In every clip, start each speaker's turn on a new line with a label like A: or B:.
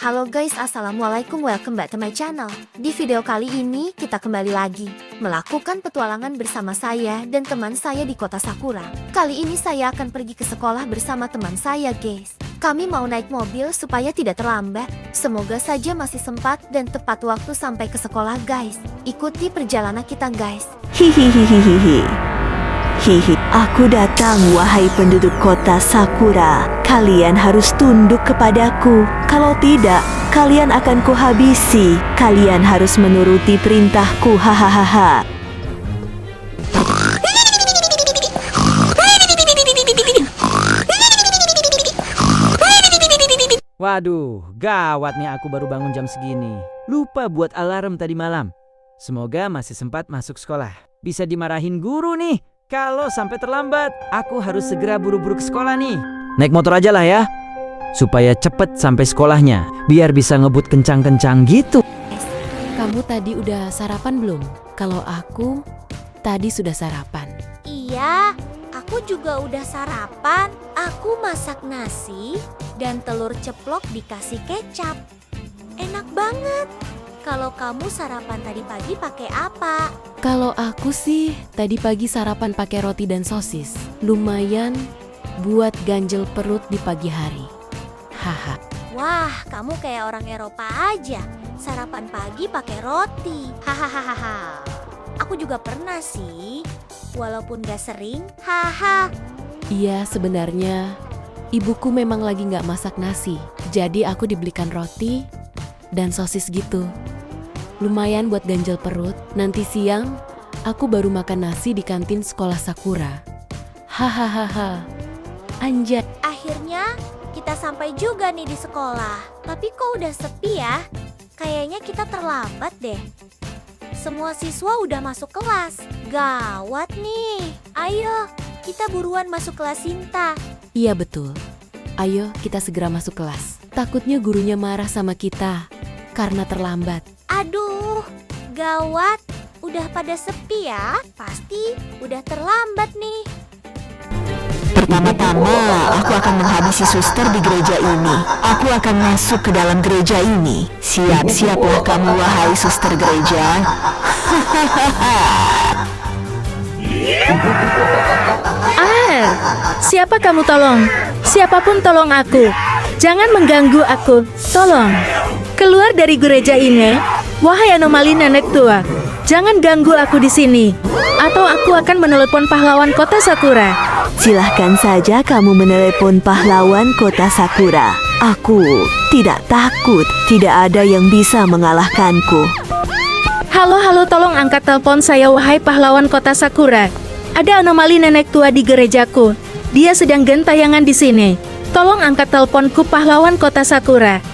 A: Halo guys, assalamualaikum, welcome back to my channel. Di video kali ini kita kembali lagi melakukan petualangan bersama saya dan teman saya di kota Sakura. Kali ini saya akan pergi ke sekolah bersama teman saya guys. Kami mau naik mobil supaya tidak terlambat. Semoga saja masih sempat dan tepat waktu sampai ke sekolah guys. Ikuti perjalanan kita guys.
B: Hihihihihihi. Hihi, aku datang wahai penduduk kota Sakura. Kalian harus tunduk kepadaku. Kalau tidak, kalian akan kuhabisi. Kalian harus menuruti perintahku. Hahaha.
C: Waduh, gawat nih, aku baru bangun jam segini. Lupa buat alarm tadi malam. Semoga masih sempat masuk sekolah. Bisa dimarahin guru nih kalau sampai terlambat. Aku harus segera buru-buru ke sekolah nih. Naik motor aja lah ya, supaya cepet sampai sekolahnya, biar bisa ngebut kencang-kencang gitu.
D: Kamu tadi udah sarapan belum? Kalau aku tadi sudah sarapan.
E: Iya, aku juga udah sarapan. Aku masak nasi dan telur ceplok dikasih kecap. Enak banget. Kalau kamu sarapan tadi pagi pakai apa?
D: Kalau aku sih tadi pagi sarapan pakai roti dan sosis. Lumayan buat ganjel perut di pagi hari. Haha.
E: Wah, kamu kayak orang Eropa aja. Sarapan pagi pakai roti. Hahaha. Aku juga pernah sih. Walaupun gak sering. Haha.
D: Iya, sebenarnya ibuku memang lagi nggak masak nasi. Jadi aku dibelikan roti dan sosis gitu. Lumayan buat ganjel perut. Nanti siang aku baru makan nasi di kantin sekolah Sakura. Hahaha. Anjay.
E: Akhirnya kita sampai juga nih di sekolah. Tapi kok udah sepi ya? Kayaknya kita terlambat deh. Semua siswa udah masuk kelas. Gawat nih. Ayo, kita buruan masuk kelas Sinta.
D: Iya betul. Ayo kita segera masuk kelas. Takutnya gurunya marah sama kita karena terlambat.
E: Aduh, gawat. Udah pada sepi ya? Pasti udah terlambat nih.
B: Pertama-tama, aku akan menghabisi suster di gereja ini. Aku akan masuk ke dalam gereja ini. Siap-siaplah kamu wahai suster gereja.
F: Siapa kamu tolong? Siapapun tolong aku. Jangan mengganggu aku. Tolong. Keluar dari gereja ini. Wahai anomali nenek tua. Jangan ganggu aku di sini. Atau aku akan menelepon pahlawan kota Sakura.
B: Silahkan saja kamu menelepon pahlawan kota Sakura. Aku tidak takut. Tidak ada yang bisa mengalahkanku.
F: Halo, tolong angkat telepon saya wahai pahlawan kota Sakura. Ada anomali nenek tua di gerejaku. Dia sedang gentayangan di sini. Tolong angkat teleponku pahlawan kota Sakura.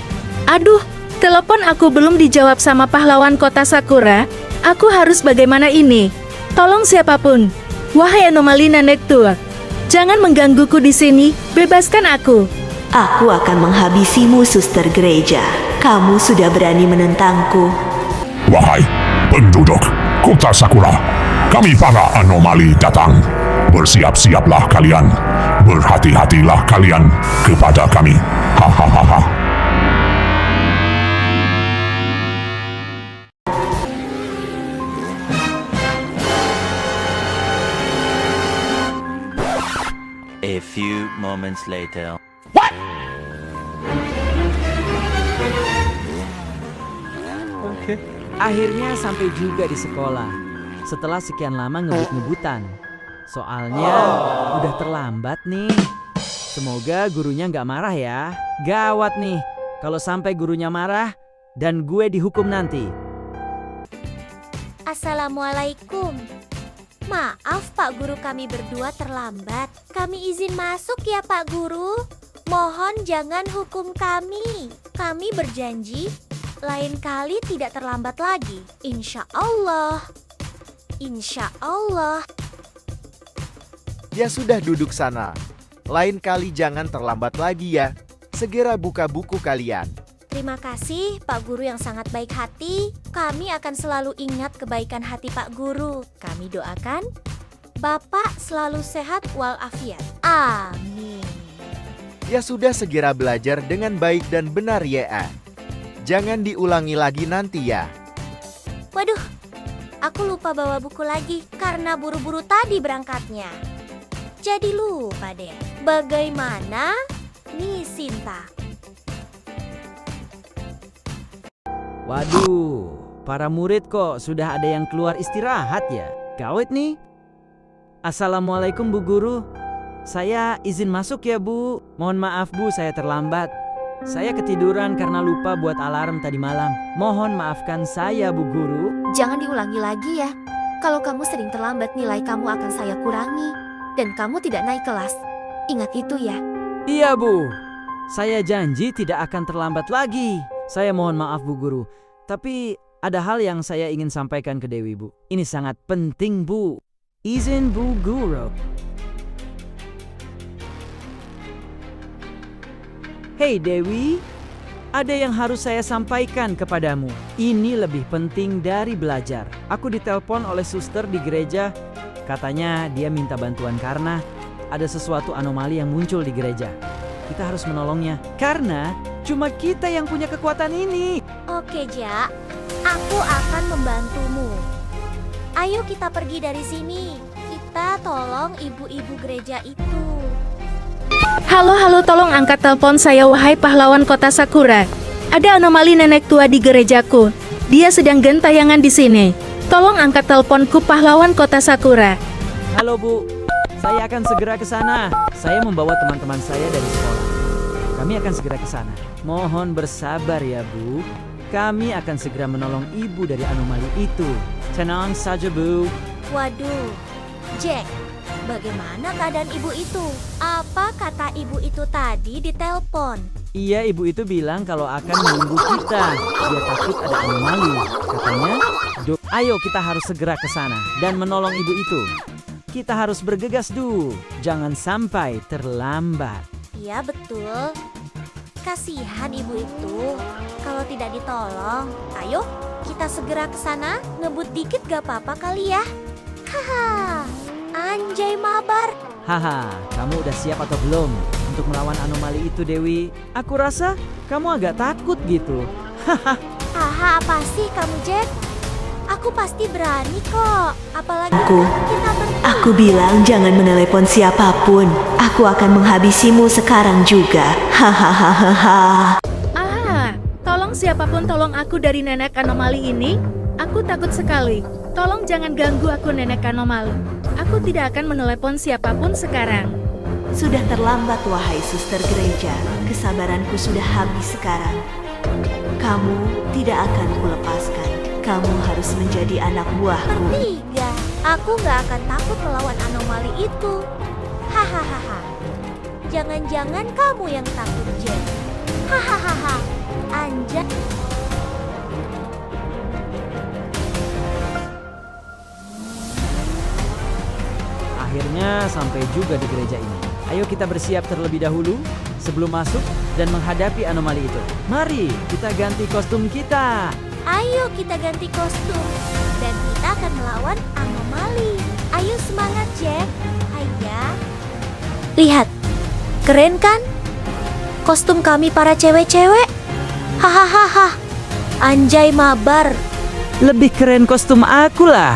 F: Aduh, telepon aku belum dijawab sama pahlawan kota Sakura. Aku harus bagaimana ini? Tolong siapapun. Wahai anomali nenek tua. Jangan menggangguku di sini. Bebaskan aku.
B: Aku akan menghabisimu suster gereja. Kamu sudah berani menentangku.
G: Wahai penduduk kota Sakura, kami para anomali datang. Bersiap-siaplah kalian, berhati-hatilah kalian kepada kami. Hahaha.
H: A few moments later.
C: Akhirnya sampai juga di sekolah. Setelah sekian lama ngebut-ngebutan. Soalnya udah terlambat nih. Semoga gurunya nggak marah ya. Gawat nih kalau sampai gurunya marah dan gue dihukum nanti.
E: Assalamualaikum. Maaf Pak Guru, kami berdua terlambat. Kami izin masuk ya Pak Guru. Mohon jangan hukum kami. Kami berjanji lain kali tidak terlambat lagi. Insya Allah. Insya Allah.
I: Ya sudah, duduk sana. Lain kali jangan terlambat lagi ya. Segera buka buku kalian.
E: Terima kasih Pak Guru yang sangat baik hati. Kami akan selalu ingat kebaikan hati Pak Guru. Kami doakan Bapak selalu sehat walafiat. Amin.
I: Ya sudah, segera belajar dengan baik dan benar ya. Jangan diulangi lagi nanti ya.
E: Waduh, aku lupa bawa buku lagi karena buru-buru tadi berangkatnya. Jadi lupa deh. Bagaimana nih Sinta?
C: Waduh, para murid kok sudah ada yang keluar istirahat ya? Gawat nih. Assalamualaikum Bu Guru. Saya izin masuk ya Bu. Mohon maaf Bu, saya terlambat. Saya ketiduran karena lupa buat alarm tadi malam. Mohon maafkan saya Bu Guru.
A: Jangan diulangi lagi ya. Kalau kamu sering terlambat, nilai kamu akan saya kurangi. Dan kamu tidak naik kelas. Ingat itu ya.
C: Iya Bu, saya janji tidak akan terlambat lagi. Saya mohon maaf Bu Guru. Tapi ada hal yang saya ingin sampaikan ke Dewi Bu. Ini sangat penting Bu. Izin Bu Guru. Hei Dewi, ada yang harus saya sampaikan kepadamu. Ini lebih penting dari belajar. Aku ditelepon oleh suster di gereja. Katanya dia minta bantuan karena ada sesuatu anomali yang muncul di gereja. Kita harus menolongnya karena cuma kita yang punya kekuatan ini.
E: Oke, Ja. Aku akan membantumu. Ayo kita pergi dari sini. Kita tolong ibu-ibu gereja itu.
F: Halo, tolong angkat telepon saya wahai pahlawan kota Sakura. Ada anomali nenek tua di gerejaku. Dia sedang gentayangan di sini. Tolong angkat teleponku pahlawan kota Sakura.
C: Halo Bu, saya akan segera ke sana. Saya membawa teman-teman saya dari sekolah. Kami akan segera ke sana. Mohon bersabar ya Bu. Kami akan segera menolong ibu dari anomali itu. Tenang saja Bu.
E: Waduh, Jack, bagaimana keadaan ibu itu? Apa kata ibu itu tadi di telepon?
C: Iya, ibu itu bilang kalau akan menunggu kita. Dia takut ada anomali. Katanya, ayo kita harus segera ke sana dan menolong ibu itu. Kita harus bergegas dulu. Jangan sampai terlambat.
E: Iya, betul. Kasihan ibu itu kalau tidak ditolong. Ayo, kita segera ke sana. Ngebut dikit gak apa-apa kali ya. Haha, anjay mabar.
C: Haha, kamu udah siap atau belum untuk melawan anomali itu Dewi? Aku rasa kamu agak takut gitu.
E: Haha, apa sih kamu Jack? Aku pasti berani kok. Apalagi kita berdua.
B: Aku bilang jangan menelepon siapapun. Aku akan menghabisimu sekarang juga. Hahaha.
F: Tolong siapapun tolong aku dari nenek anomali ini. Aku takut sekali. Tolong jangan ganggu aku nenek anomali. Aku tidak akan menelepon siapapun sekarang.
B: Sudah terlambat wahai suster gereja. Kesabaranku sudah habis sekarang. Kamu tidak akan kulepaskan. Kamu harus menjadi anak buahku.
E: Bertiga, aku gak akan takut melawan anomali itu. Hahaha. Jangan-jangan kamu yang takut, Jack. Hahaha. Anjay.
C: Akhirnya sampai juga di gereja ini. Ayo kita bersiap terlebih dahulu sebelum masuk dan menghadapi anomali itu. Mari kita ganti kostum kita.
E: Ayo kita ganti kostum dan kita akan melawan anomali. Ayo semangat Jack. Hayya. Lihat, keren kan? Kostum kami para cewek-cewek. Hahaha. Anjay mabar.
C: Lebih keren kostum aku lah.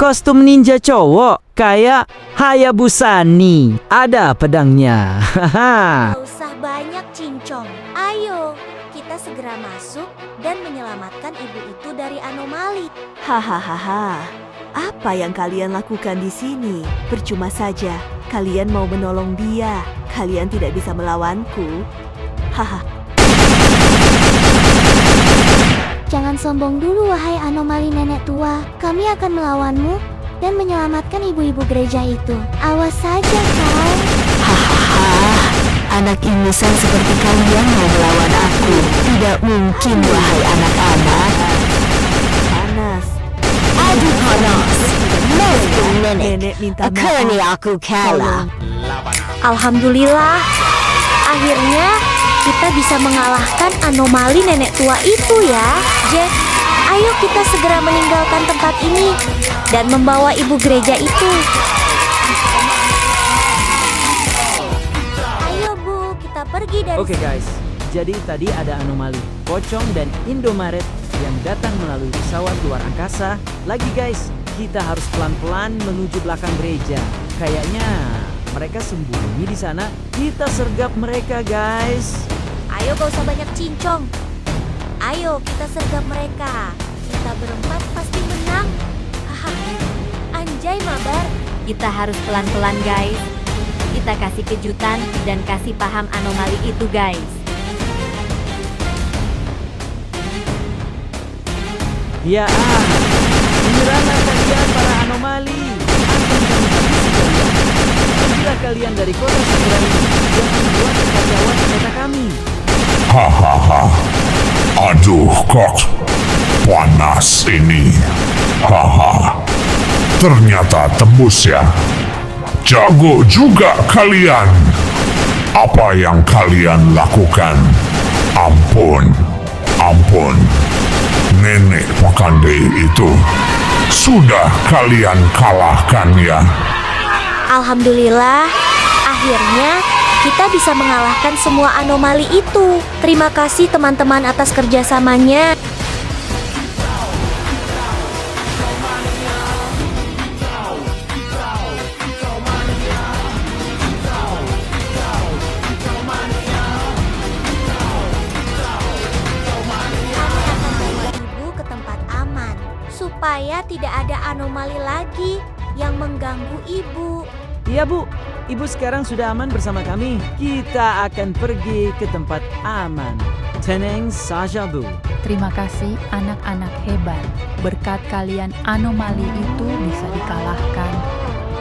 C: Kostum ninja cowok kayak Hayabusani. Ada pedangnya. Haha.
E: Gak usah banyak cincong. Ayo, kita segera masuk dan menyelamatkan ibu itu dari anomali.
B: Hahaha. Apa yang kalian lakukan di sini? Percuma saja. Kalian mau menolong dia. Kalian tidak bisa melawanku. Haha.
E: Jangan sombong dulu wahai anomali nenek tua. Kami akan melawanmu dan menyelamatkan ibu-ibu gereja itu. Awas saja kau.
B: Hahaha. Anak ingusan seperti kalian mau melawan aku. Tidak mungkin wahai anak-anak. Panas.
J: Aduh panas.
B: Nenek minta maaf.
J: Aku kalah.
E: Alhamdulillah, akhirnya kita bisa mengalahkan anomali nenek tua itu ya. Jack, ayo kita segera meninggalkan tempat ini dan membawa ibu gereja itu. Ayo Bu, kita pergi dari
C: Oke guys, Jadi tadi ada anomali, pocong dan Indomaret yang datang melalui pesawat luar angkasa. Lagi guys, kita harus pelan-pelan menuju belakang gereja. Kayaknya mereka sembunyi di sana. Kita sergap mereka guys.
E: Ayo gak usah banyak cincong. Ayo kita sergap mereka. Kita berempat pasti menang. Haha. Anjay mabar.
A: Kita harus pelan-pelan guys. Kita kasih kejutan dan kasih paham anomali itu guys.
C: Ya penyerangan kalian para anomali. Pergilah kalian dari kota Sakura ini dan membuat kekacauan di kota kami.
G: Hahaha. Aduh kok panas ini. Haha. Ternyata tembus ya. Jago juga kalian. Apa yang kalian lakukan? Ampun. Ampun. Nenek Pakande itu sudah kalian kalahkan ya.
E: Alhamdulillah, akhirnya kita bisa mengalahkan semua anomali itu. Terima kasih teman-teman atas kerjasamanya. Ibu ke tempat aman, supaya tidak ada anomali lagi yang mengganggu ibu.
C: Iya bu, ibu sekarang sudah aman bersama kami. Kita akan pergi ke tempat aman. Tenang saja bu.
K: Terima kasih anak-anak hebat. Berkat kalian anomali itu bisa dikalahkan.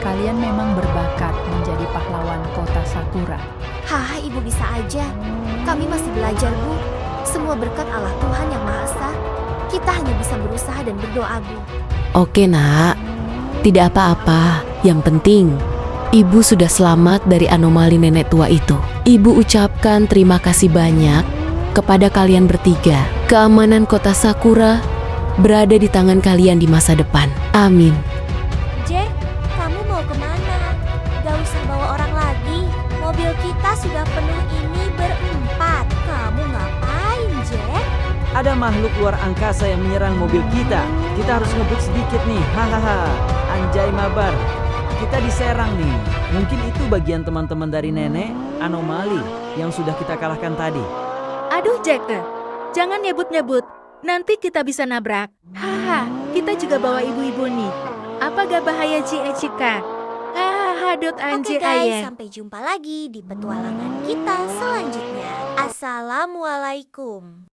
K: Kalian memang berbakat menjadi pahlawan kota Sakura.
A: Haha, ibu bisa aja. Kami masih belajar bu. Semua berkat Allah Tuhan Yang Maha Esa. Kita hanya bisa berusaha dan berdoa bu.
D: Oke nak, tidak apa-apa. Yang penting, ibu sudah selamat dari anomali nenek tua itu. Ibu ucapkan terima kasih banyak kepada kalian bertiga. Keamanan kota Sakura berada di tangan kalian di masa depan. Amin.
E: Jack, kamu mau kemana? Gak usah bawa orang lagi. Mobil kita sudah penuh ini berempat. Kamu ngapain, Jack?
C: Ada makhluk luar angkasa yang menyerang mobil kita. Kita harus ngebut sedikit nih. Hahaha. Anjay mabar. Kita diserang nih. Mungkin itu bagian teman-teman dari nenek anomali yang sudah kita kalahkan tadi.
F: Aduh Jack, jangan nyebut-nyebut. Nanti kita bisa nabrak. Haha, kita juga bawa ibu-ibu nih. Apa gak bahaya Cika? Hahaha, dot
E: Oke
F: anjir
E: guys,
F: ayah.
E: sampai jumpa lagi di petualangan kita selanjutnya. Assalamualaikum.